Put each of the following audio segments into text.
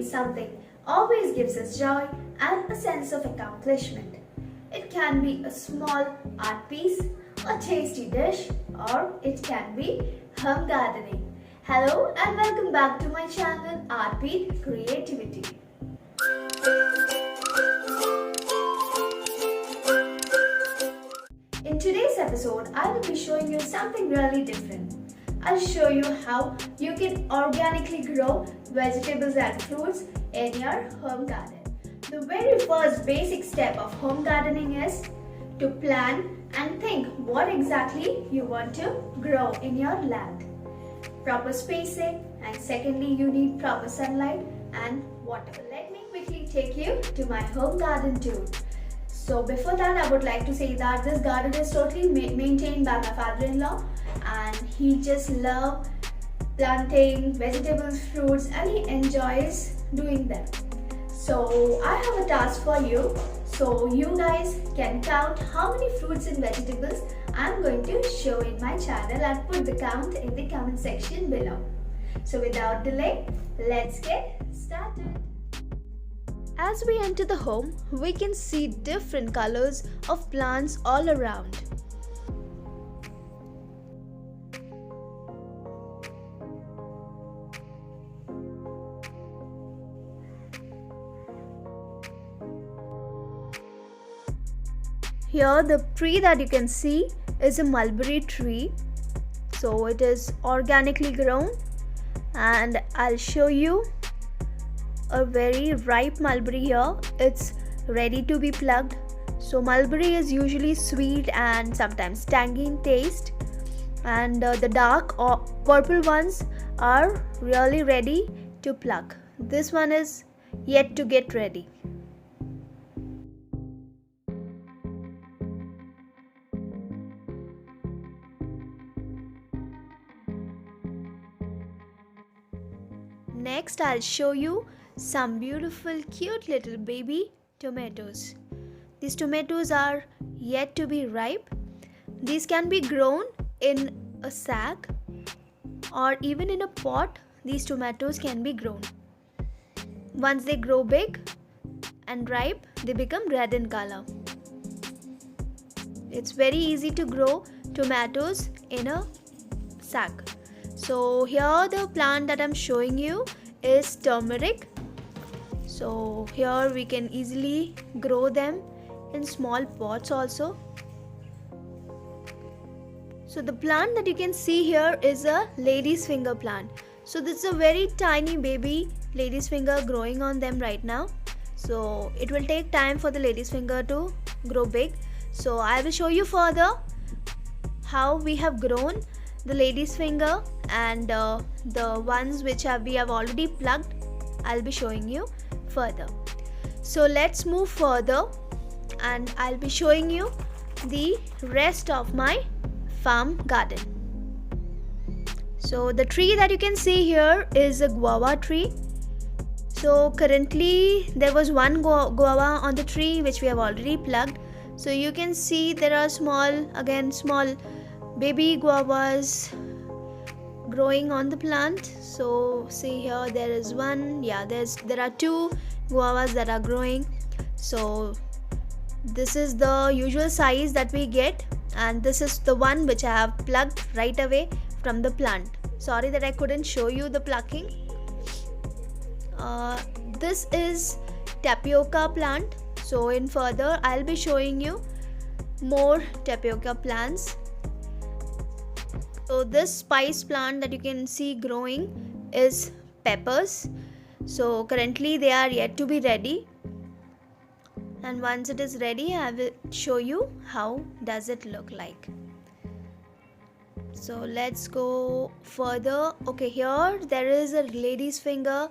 something always gives us joy and a sense of accomplishment. It can be a small art piece, a tasty dish, or it can be home gardening. Hello and welcome back to my channel Artbeat Creativity. In today's episode, I will be showing you something really different. I'll show you how you can organically grow vegetables and fruits in your home garden. The very first basic step of home gardening is to plan and think what exactly you want to grow in your land. Proper spacing, and secondly you need proper sunlight and water. Let me quickly take you to my home garden tour. So before that, I would like to say that this garden is totally maintained by my father-in-law, and he just loves planting vegetables, fruits, and he enjoys doing them. So I have a task for you. So you guys can count how many fruits and vegetables I'm going to show in my channel and put the count in the comment section below. So without delay, let's get started. As we enter the home, we can see different colors of plants all around. Here the tree that you can see is a mulberry tree. So it is organically grown, and I'll show you a very ripe mulberry here. It's ready to be plucked. So mulberry is usually sweet and sometimes tangy in taste, and the dark or purple ones are really ready to pluck. This one is yet to get ready. Next, I'll show you some beautiful cute little baby tomatoes. These tomatoes are yet to be ripe. These can be grown in a sack or even in a pot. These tomatoes can be grown. Once they grow big and ripe, they become red in color. It's very easy to grow tomatoes in a sack. So here the plant that I'm showing you is turmeric. So here we can easily grow them in small pots also. So the plant that you can see here is a lady's finger plant. So this is a very tiny baby lady's finger growing on them right now. So it will take time for the lady's finger to grow big. So I will show you further how we have grown the lady's finger, and the ones which we have already plucked, I'll be showing you further. So let's move further and I'll be showing you the rest of my farm garden. So the tree that you can see here is a guava tree. So currently there was one guava on the tree which we have already plucked. So you can see there are small baby guavas growing on the plant. So see here there is one, there are two guavas that are growing. So this is the usual size that we get, and this is the one which I have plucked right away from the plant. Sorry that I couldn't show you the plucking. This is tapioca plant. So in further I'll be showing you more tapioca plants. So this spice plant that you can see growing is peppers. So currently they are yet to be ready, and once it is ready I will show you how does it look like. So let's go further. Okay, here there is a lady's finger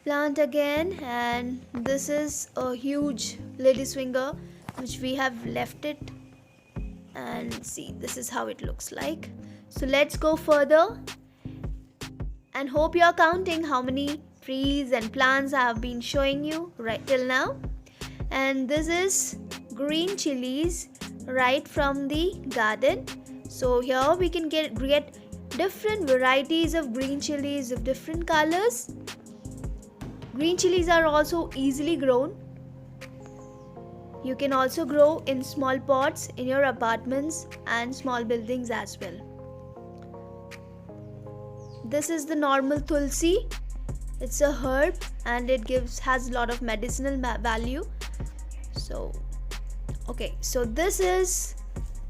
plant again, and this is a huge lady's finger which we have left it, and see this is how it looks like. So let's go further and hope you are counting how many trees and plants I have been showing you right till now. And this is green chilies right from the garden. So here we can get different varieties of green chilies of different colors. Green chilies are also easily grown. You can also grow in small pots in your apartments and small buildings as well. This is the normal tulsi. It's a herb and it has a lot of medicinal value. So this is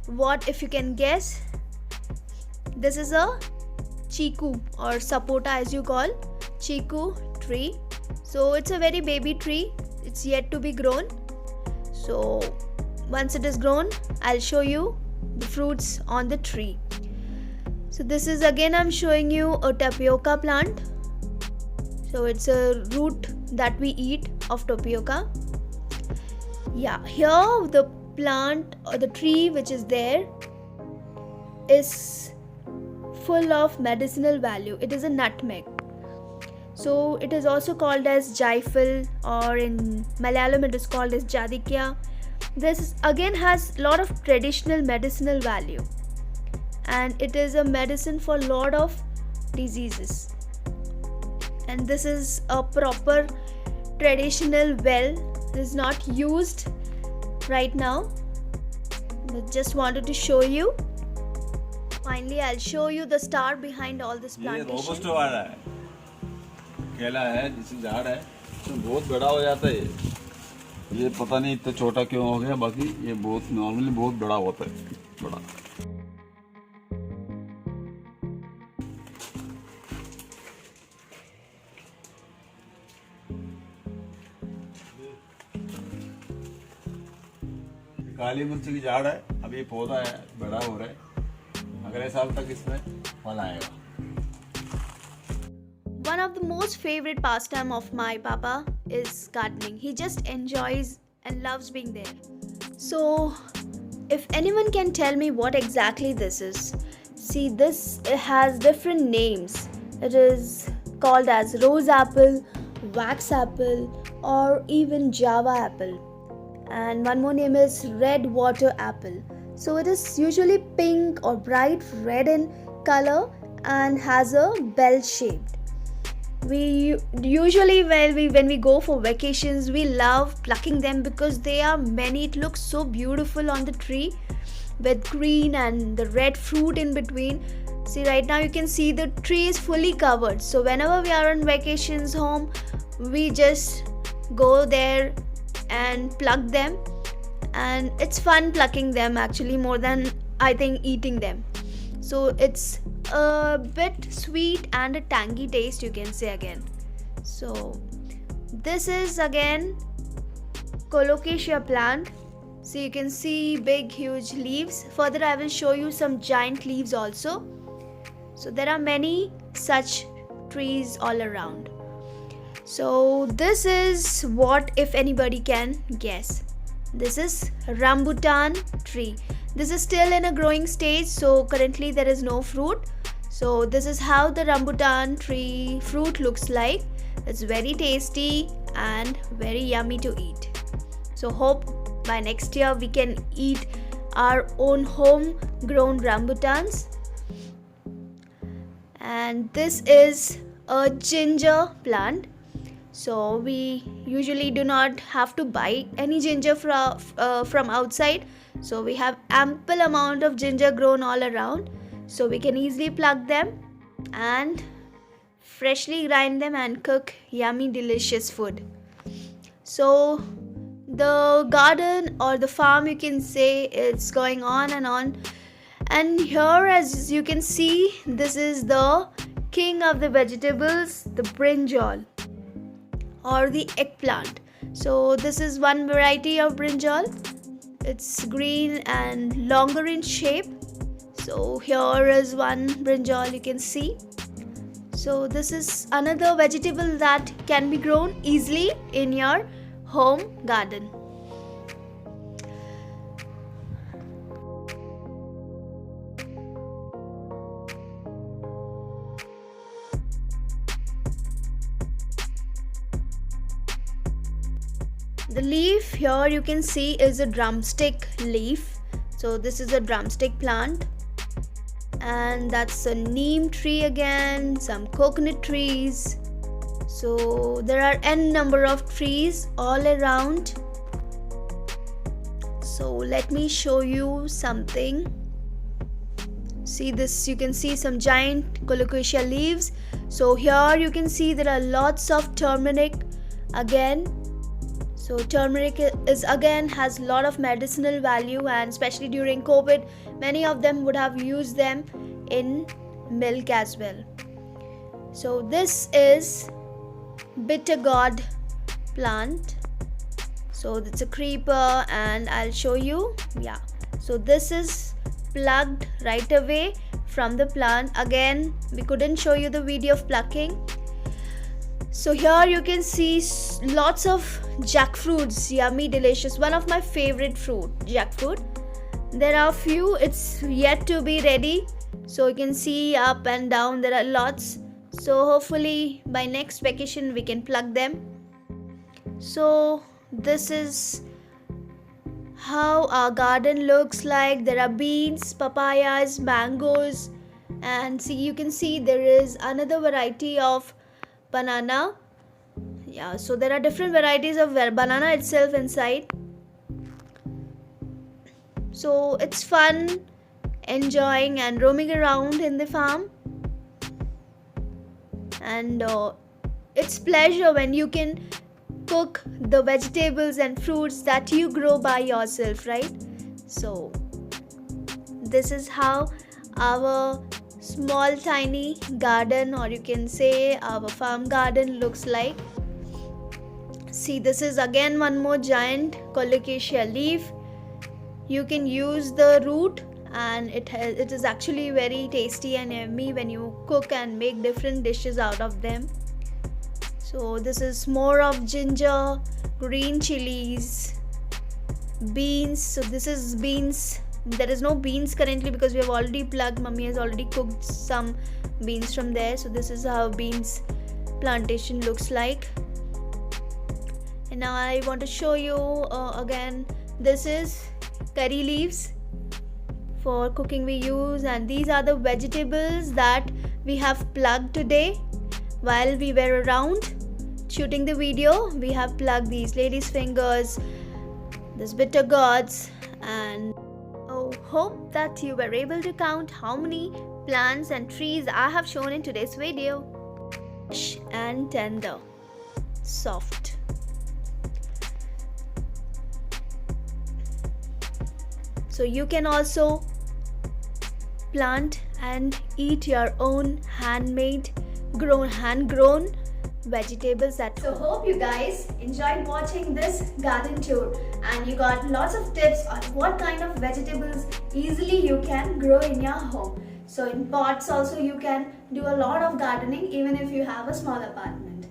what, if you can guess, this is a chiku or sapota as you call, chiku tree. So it's a very baby tree. It's yet to be grown. So once it is grown, I'll show you the fruits on the tree. So this is, again I'm showing you a tapioca plant. So it's a root that we eat of tapioca. Yeah, here the plant or the tree which is there is full of medicinal value. It is a nutmeg. So it is also called as jaifal, or in Malayalam it is called as jadikya. This again has a lot of traditional medicinal value, and it is a medicine for a lot of diseases. And this is a proper traditional well. It is not used right now, but just wanted to show you. Finally, I'll show you the star behind all this plantation. ये रोबस्टो वाला है, केला है, जिससे झाड़ है, तो बहुत बड़ा हो जाता है। ये पता नहीं इतना छोटा क्यों हो गया, बाकी ये बहुत नॉर्मली बहुत बड़ा होता है, बड़ा। काली मिर्च की झाड़ है, अभी पौधा है, बड़ा हो रहा है, अगले साल तक इसमें फल आएगा। One of the most favorite pastime of my papa is gardening. He just enjoys and loves being there. So, if anyone can tell me what exactly this is, see, this has different names. It is called as rose apple, wax apple, or even Java apple. And one more name is red water apple. So it is usually pink or bright red in color and has a bell shaped. We usually when we go for vacations, we love plucking them because they are many. It looks so beautiful on the tree with green and the red fruit in between. See, right now you can see the tree is fully covered. So whenever we are on vacations home, we just go there and pluck them, and it's fun plucking them actually, more than I think eating them. So it's a bit sweet and a tangy taste, you can say again. So this is again colocasia plant. So you can see big huge leaves. Further I will show you some giant leaves also. So there are many such trees all around. So this is what, if anybody can guess, this is rambutan tree. This is still in a growing stage, so currently there is no fruit. So this is how the rambutan tree fruit looks like. It's very tasty and very yummy to eat. So hope by next year we can eat our own homegrown rambutans. And this is a ginger plant. So we usually do not have to buy any ginger from outside. So we have ample amount of ginger grown all around. So we can easily pluck them and freshly grind them and cook yummy delicious food. So the garden or the farm, you can say, it's going on. And here, as you can see, this is the king of the vegetables, the brinjal or the eggplant. So this is one variety of brinjal. It's green and longer in shape. So here is one brinjal you can see. So this is another vegetable that can be grown easily in your home garden. The leaf here you can see is a drumstick leaf. So this is a drumstick plant. And that's a neem tree again, some coconut trees. So there are n number of trees all around. So let me show you something. See this, you can see some giant colocasia leaves. So here you can see there are lots of turmeric again. So turmeric is again has a lot of medicinal value, and especially during COVID, many of them would have used them in milk as well. So this is bitter gourd plant. So it's a creeper, and I'll show you. Yeah, so this is plucked right away from the plant. Again, we couldn't show you the video of plucking. So here you can see lots of jackfruits, yummy, delicious, one of my favorite fruit, jackfruit. There are few, it's yet to be ready. So you can see up and down there are lots. So hopefully by next vacation we can pluck them. So this is how our garden looks like. There are beans, papayas, mangoes, and see, you can see there is another variety of banana. Yeah, so there are different varieties of banana itself inside. So it's fun enjoying and roaming around in the farm, and it's pleasure when you can cook the vegetables and fruits that you grow by yourself, right? So this is how our small tiny garden, or you can say our farm garden, looks like. See, this is again one more giant colocasia leaf. You can use the root, and it is actually very tasty and yummy when you cook and make different dishes out of them. So this is more of ginger, green chilies, beans. So this is beans. There is no beans currently because we have already plugged. Mummy has already cooked some beans from there. So this is how beans plantation looks like. And now I want to show you again. This is curry leaves. For cooking we use, and these are the vegetables that we have plugged today while we were around shooting the video. We have plugged these lady's fingers, this bitter gourds, and hope that you were able to count how many plants and trees I have shown in today's video. Fresh and tender, soft. So you can also plant and eat your own hand grown vegetables at home. So hope you guys enjoyed watching this garden tour, and you got lots of tips on what kind of vegetables easily you can grow in your home. So in pots also you can do a lot of gardening even if you have a small apartment.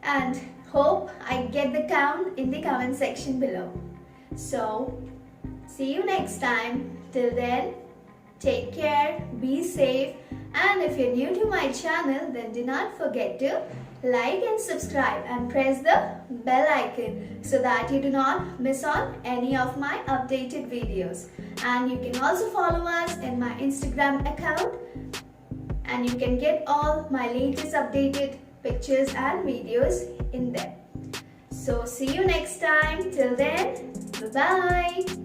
And hope I get the count in the comment section below. So see you next time. Till then, take care, be safe, and if you're new to my channel, then do not forget to like and subscribe and press the bell icon so that you do not miss on any of my updated videos. And you can also follow us in my Instagram account, and you can get all my latest updated pictures and videos in there. So see you next time. Till then, bye bye.